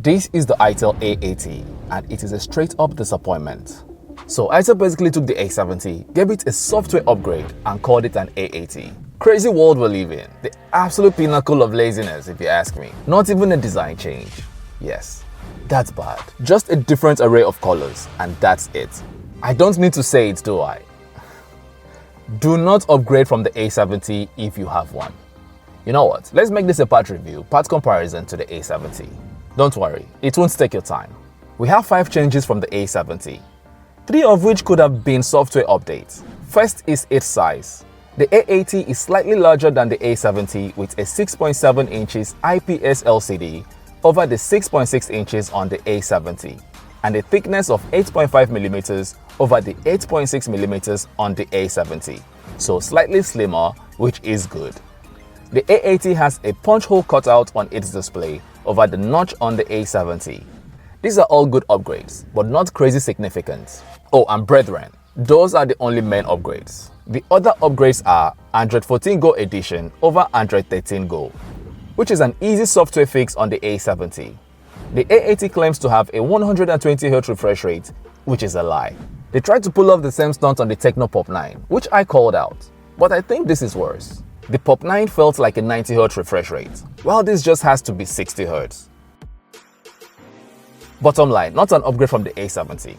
This is the Itel A80 and it is a straight up disappointment. So Itel basically took the A70, gave it a software upgrade and called it an A80. Crazy world we live in. The absolute pinnacle of laziness if you ask me. Not even a design change. Yes, that's bad. Just a different array of colors and that's it. I don't need to say it, do I? Do not upgrade from the A70 if you have one. You know what? Let's make this a part review, part comparison to the A70. Don't worry, it won't take your time. We have 5 changes from the A70, 3 of which could have been software updates. First is its size. The A80 is slightly larger than the A70 with a 6.7 inches IPS LCD over the 6.6 inches on the A70 and a thickness of 8.5 millimeters over the 8.6 millimeters on the A70. So slightly slimmer, which is good. The A80 has a punch hole cutout on its display over the notch on the A70. These are all good upgrades, but not crazy significant. Oh, and brethren, those are the only main upgrades. The other upgrades are Android 14 Go Edition over Android 13 Go, which is an easy software fix on the A70. The A80 claims to have a 120Hz refresh rate, which is a lie. They tried to pull off the same stunt on the Tecno Pop 9, which I called out, but I think this is worse. The Pop 9 felt like a 90Hz refresh rate, while this just has to be 60Hz. Bottom line, not an upgrade from the A70.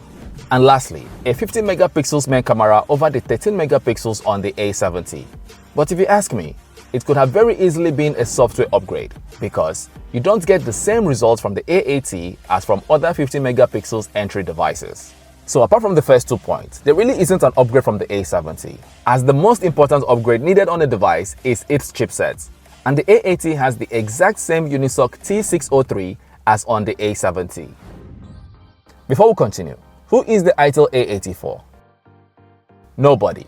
And lastly, a 50 megapixels main camera over the 13 megapixels on the A70. But if you ask me, it could have very easily been a software upgrade because you don't get the same results from the A80 as from other 50 megapixels entry devices. So apart from the first 2 points, there really isn't an upgrade from the A70, as the most important upgrade needed on a device is its chipset, and the A80 has the exact same Unisoc T603 as on the A70. Before we continue, who is the Itel A80 for? Nobody.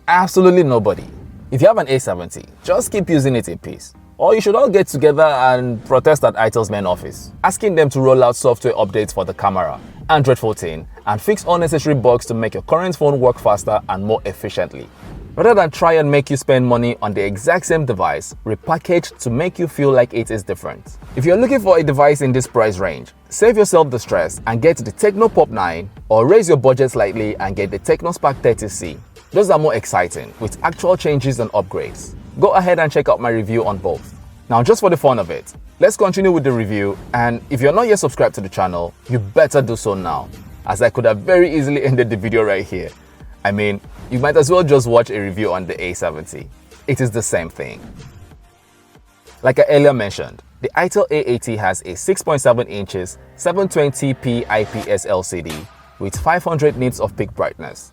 Absolutely nobody. If you have an A70, just keep using it in peace. Or you should all get together and protest at Itel's main office, asking them to roll out software updates for the camera, Android 14, and fix unnecessary bugs to make your current phone work faster and more efficiently, rather than try and make you spend money on the exact same device repackaged to make you feel like it is different. If you're looking for a device in this price range, save yourself the stress and get the Tecno Pop 9, or raise your budget slightly and get the Tecno Spark 30C. Those are more exciting with actual changes and upgrades. Go ahead and check out my review on both. Now, just for the fun of it, let's continue with the review, and if you're not yet subscribed to the channel, you better do so now, as I could have very easily ended the video right here. I mean, you might as well just watch a review on the A70. It is the same thing. Like I earlier mentioned, the Itel A80 has a 6.7 inches 720p IPS LCD with 500 nits of peak brightness.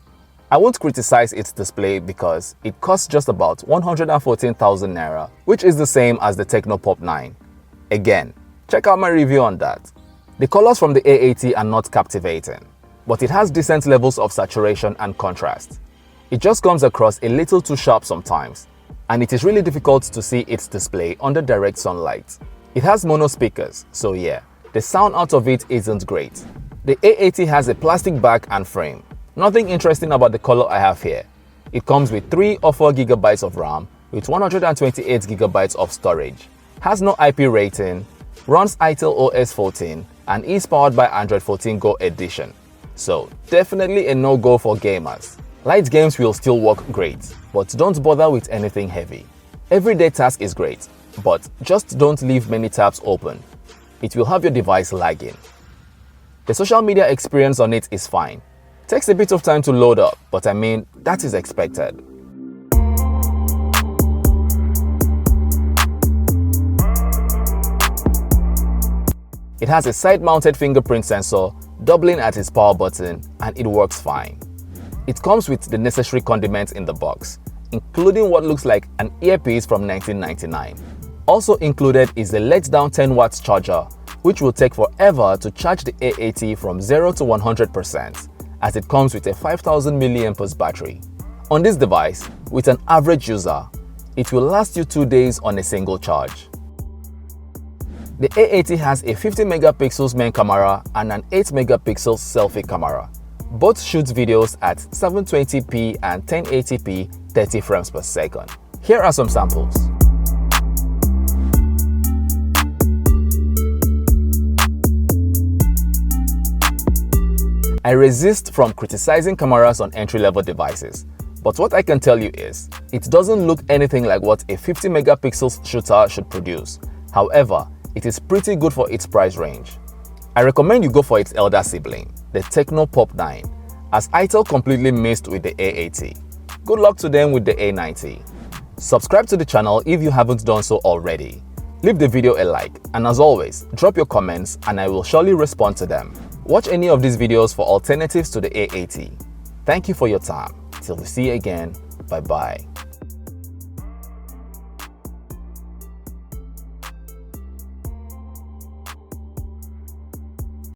I won't criticize its display because it costs just about 114,000 naira, which is the same as the Tecno Pop 9. Again, check out my review on that. The colors from the A80 are not captivating, but it has decent levels of saturation and contrast. It just comes across a little too sharp sometimes, and it is really difficult to see its display under direct sunlight. It has mono speakers, so yeah, the sound out of it isn't great. The A80 has a plastic back and frame. Nothing interesting about the color I have here. It comes with 3 or 4 GB of RAM with 128 GB of storage, has no IP rating, runs Itel OS 14, and is powered by Android 14 Go Edition. So definitely a no-go for gamers. Light games will still work great, but don't bother with anything heavy. Everyday task is great, but just don't leave many tabs open. It will have your device lagging. The social media experience on it is fine. Takes a bit of time to load up, but I mean, that is expected. It has a side-mounted fingerprint sensor, doubling at its power button, and it works fine. It comes with the necessary condiments in the box, including what looks like an earpiece from 1999. Also included is a let-down 10 watts charger, which will take forever to charge the A80 from 0 to 100%. As it comes with a 5000 mAh battery. On this device, with an average user, it will last you 2 days on a single charge. The A80 has a 50 megapixels main camera and an 8 megapixels selfie camera. Both shoot videos at 720p and 1080p 30 frames per second. Here are some samples. I resist from criticizing cameras on entry-level devices, but what I can tell you is, it doesn't look anything like what a 50 megapixels shooter should produce. However, it is pretty good for its price range. I recommend you go for its elder sibling, the Tecno Pop 9, as Itel completely missed with the A80. Good luck to them with the A90. Subscribe to the channel if you haven't done so already. Leave the video a like, and as always, drop your comments and I will surely respond to them. Watch any of these videos for alternatives to the A80. Thank you for your time. Till we see you again, bye bye.